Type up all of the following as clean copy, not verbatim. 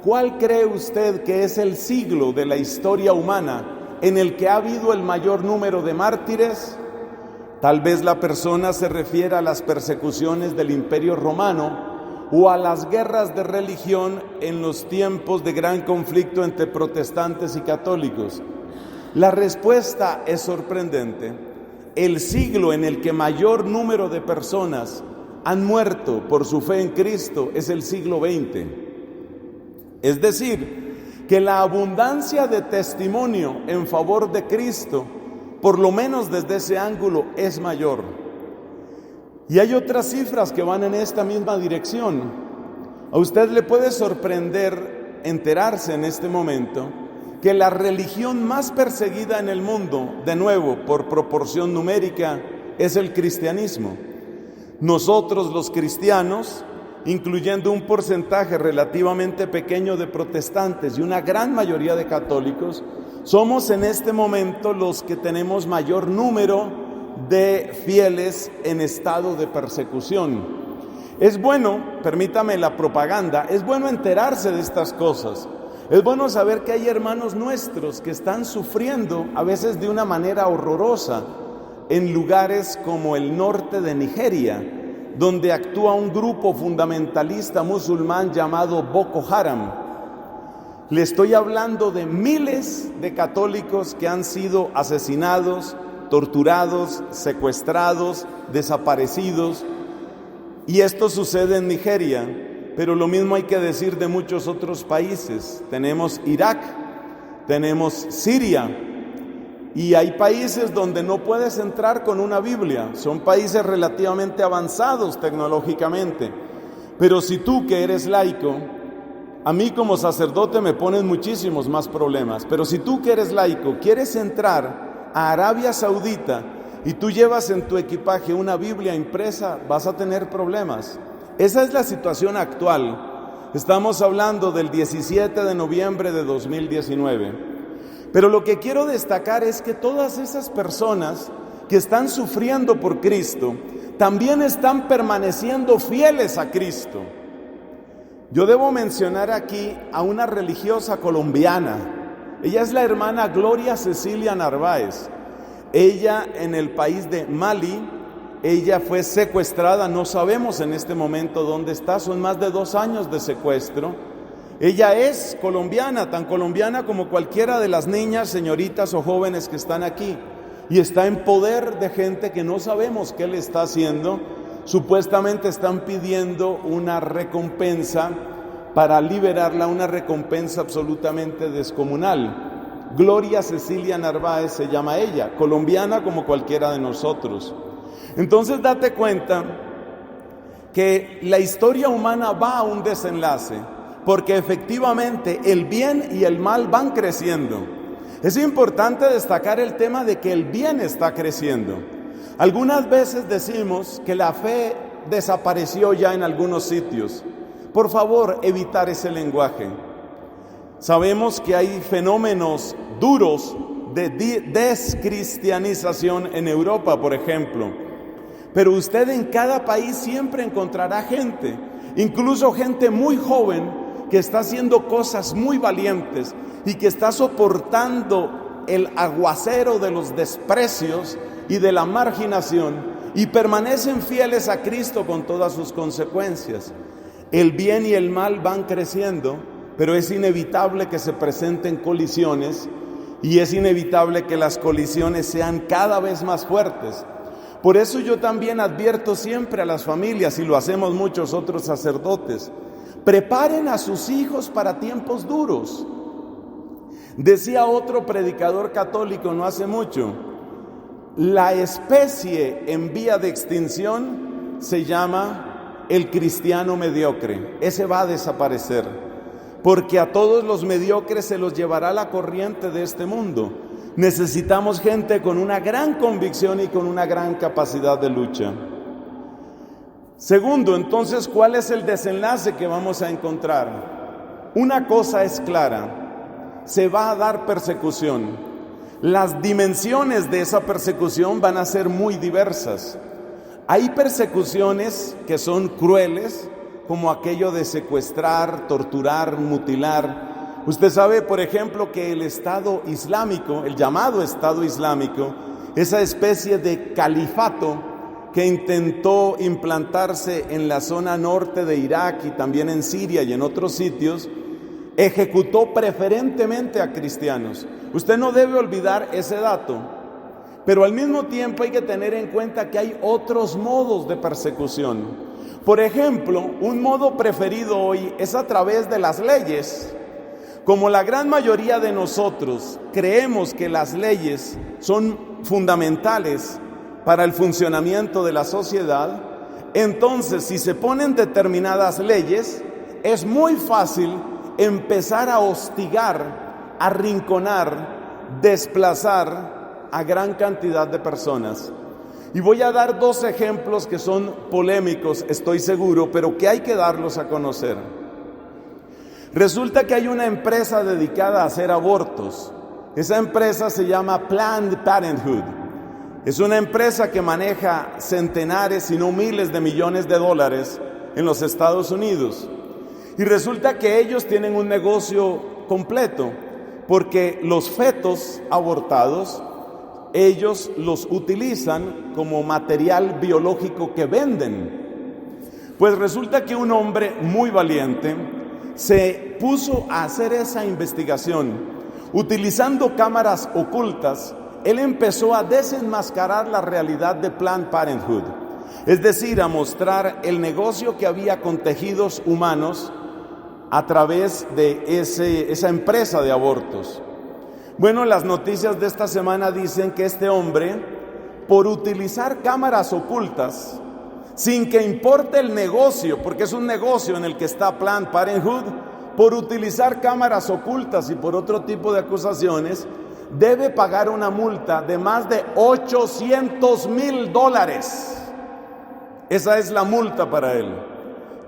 ¿cuál cree usted que es el siglo de la historia humana en el que ha habido el mayor número de mártires? Tal vez la persona se refiere a las persecuciones del Imperio Romano o a las guerras de religión en los tiempos de gran conflicto entre protestantes y católicos. La respuesta es sorprendente. El siglo en el que mayor número de personas han muerto por su fe en Cristo es el siglo XX. Es decir, que la abundancia de testimonio en favor de Cristo, por lo menos desde ese ángulo, es mayor. Y hay otras cifras que van en esta misma dirección. A usted le puede sorprender enterarse en este momento que la religión más perseguida en el mundo, de nuevo, por proporción numérica, es el cristianismo. Nosotros los cristianos, incluyendo un porcentaje relativamente pequeño de protestantes y una gran mayoría de católicos, somos en este momento los que tenemos mayor número de fieles en estado de persecución. Es bueno, permítame la propaganda, es bueno enterarse de estas cosas. Es bueno saber que hay hermanos nuestros que están sufriendo, a veces de una manera horrorosa, en lugares como el norte de Nigeria, donde actúa un grupo fundamentalista musulmán llamado Boko Haram. Le estoy hablando de miles de católicos que han sido asesinados, torturados, secuestrados, desaparecidos, y esto sucede en Nigeria. Pero lo mismo hay que decir de muchos otros países. Tenemos Irak, tenemos Siria, y hay países donde no puedes entrar con una Biblia. Son países relativamente avanzados tecnológicamente. Pero si tú, que eres laico, a mí como sacerdote me ponen muchísimos más problemas, pero si tú, que eres laico, quieres entrar a Arabia Saudita y tú llevas en tu equipaje una Biblia impresa, vas a tener problemas. Esa es la situación actual. Estamos hablando del 17 de noviembre de 2019. Pero lo que quiero destacar es que todas esas personas que están sufriendo por Cristo, también están permaneciendo fieles a Cristo. Yo debo mencionar aquí a una religiosa colombiana. Ella es la hermana Gloria Cecilia Narváez. Ella, en el país de Mali, ella fue secuestrada, no sabemos en este momento dónde está, son más de 2 años de secuestro. Ella es colombiana, tan colombiana como cualquiera de las niñas, señoritas o jóvenes que están aquí, y está en poder de gente que no sabemos qué le está haciendo. Supuestamente están pidiendo una recompensa para liberarla, una recompensa absolutamente descomunal. Gloria Cecilia Narváez se llama ella, colombiana como cualquiera de nosotros. Entonces date cuenta que la historia humana va a un desenlace, porque efectivamente el bien y el mal van creciendo. Es importante destacar el tema de que el bien está creciendo. Algunas veces decimos que la fe desapareció ya en algunos sitios. Por favor, evitar ese lenguaje. Sabemos que hay fenómenos duros de descristianización en Europa, por ejemplo. Pero usted en cada país siempre encontrará gente, incluso gente muy joven, que está haciendo cosas muy valientes y que está soportando el aguacero de los desprecios y de la marginación, y permanecen fieles a Cristo con todas sus consecuencias. El bien y el mal van creciendo, pero es inevitable que se presenten colisiones, y es inevitable que las colisiones sean cada vez más fuertes. Por eso yo también advierto siempre a las familias, y lo hacemos muchos otros sacerdotes: preparen a sus hijos para tiempos duros. Decía otro predicador católico no hace mucho: la especie en vía de extinción se llama el cristiano mediocre. Ese va a desaparecer, porque a todos los mediocres se los llevará la corriente de este mundo. Necesitamos gente con una gran convicción y con una gran capacidad de lucha. Segundo, entonces, ¿cuál es el desenlace que vamos a encontrar? Una cosa es clara: se va a dar persecución. Las dimensiones de esa persecución van a ser muy diversas. Hay persecuciones que son crueles, como aquello de secuestrar, torturar, mutilar. Usted sabe, por ejemplo, que el Estado Islámico, el llamado Estado Islámico, esa especie de califato que intentó implantarse en la zona norte de Irak y también en Siria y en otros sitios, ejecutó preferentemente a cristianos. Usted no debe olvidar ese dato, pero al mismo tiempo hay que tener en cuenta que hay otros modos de persecución. Por ejemplo, un modo preferido hoy es a través de las leyes. Como la gran mayoría de nosotros creemos que las leyes son fundamentales para el funcionamiento de la sociedad, entonces si se ponen determinadas leyes, es muy fácil empezar a hostigar, arrinconar, desplazar a gran cantidad de personas. Y voy a dar dos ejemplos que son polémicos, estoy seguro, pero que hay que darlos a conocer. Resulta que hay una empresa dedicada a hacer abortos. Esa empresa se llama Planned Parenthood. Es una empresa que maneja centenares, si no miles de millones de dólares en los Estados Unidos. Y resulta que ellos tienen un negocio completo, porque los fetos abortados, ellos los utilizan como material biológico que venden. Pues resulta que un hombre muy valiente se puso a hacer esa investigación. Utilizando cámaras ocultas, él empezó a desenmascarar la realidad de Planned Parenthood, es decir, a mostrar el negocio que había con tejidos humanos a través de esa empresa de abortos. Bueno, las noticias de esta semana dicen que este hombre, por utilizar cámaras ocultas, sin que importe el negocio, porque es un negocio en el que está Planned Parenthood, por utilizar cámaras ocultas y por otro tipo de acusaciones, debe pagar una multa de más de $800,000. Esa es la multa para él.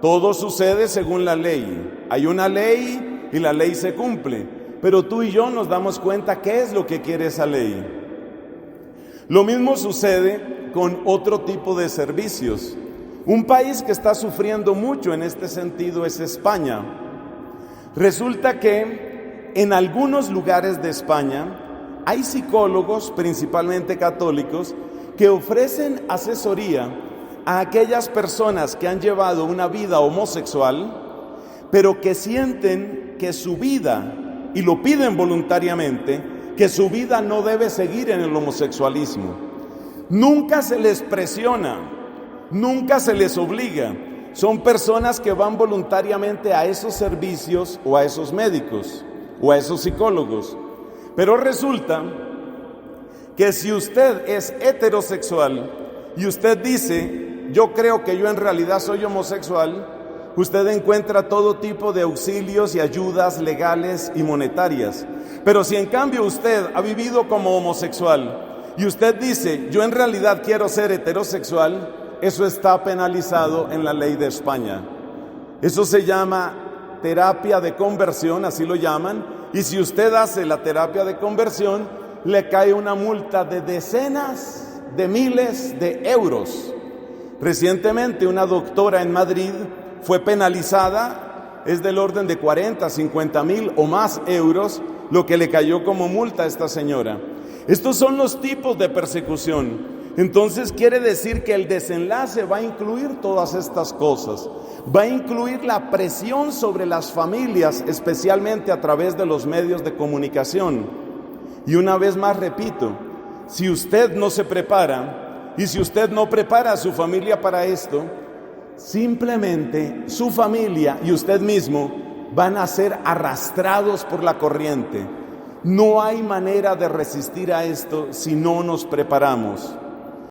Todo sucede según la ley. Hay una ley y la ley se cumple. Pero tú y yo nos damos cuenta qué es lo que quiere esa ley. Lo mismo sucede con otro tipo de servicios. Un país que está sufriendo mucho en este sentido es España. Resulta que en algunos lugares de España hay psicólogos, principalmente católicos, que ofrecen asesoría a aquellas personas que han llevado una vida homosexual, pero que sienten que su vida, y lo piden voluntariamente, que su vida no debe seguir en el homosexualismo. Nunca se les presiona, nunca se les obliga. Son personas que van voluntariamente a esos servicios o a esos médicos o a esos psicólogos. Pero resulta que si usted es heterosexual y usted dice, yo creo que yo en realidad soy homosexual, usted encuentra todo tipo de auxilios y ayudas legales y monetarias. Pero si en cambio usted ha vivido como homosexual y usted dice, yo en realidad quiero ser heterosexual, eso está penalizado en la ley de España. Eso se llama terapia de conversión, así lo llaman, y si usted hace la terapia de conversión, le cae una multa de decenas de miles de euros. Recientemente una doctora en Madrid fue penalizada, es del orden de 40, 50 mil o más euros, lo que le cayó como multa a esta señora. Estos son los tipos de persecución. Entonces quiere decir que el desenlace va a incluir todas estas cosas. Va a incluir la presión sobre las familias, especialmente a través de los medios de comunicación. Y una vez más repito, si usted no se prepara y si usted no prepara a su familia para esto, simplemente su familia y usted mismo van a ser arrastrados por la corriente. No hay manera de resistir a esto si no nos preparamos.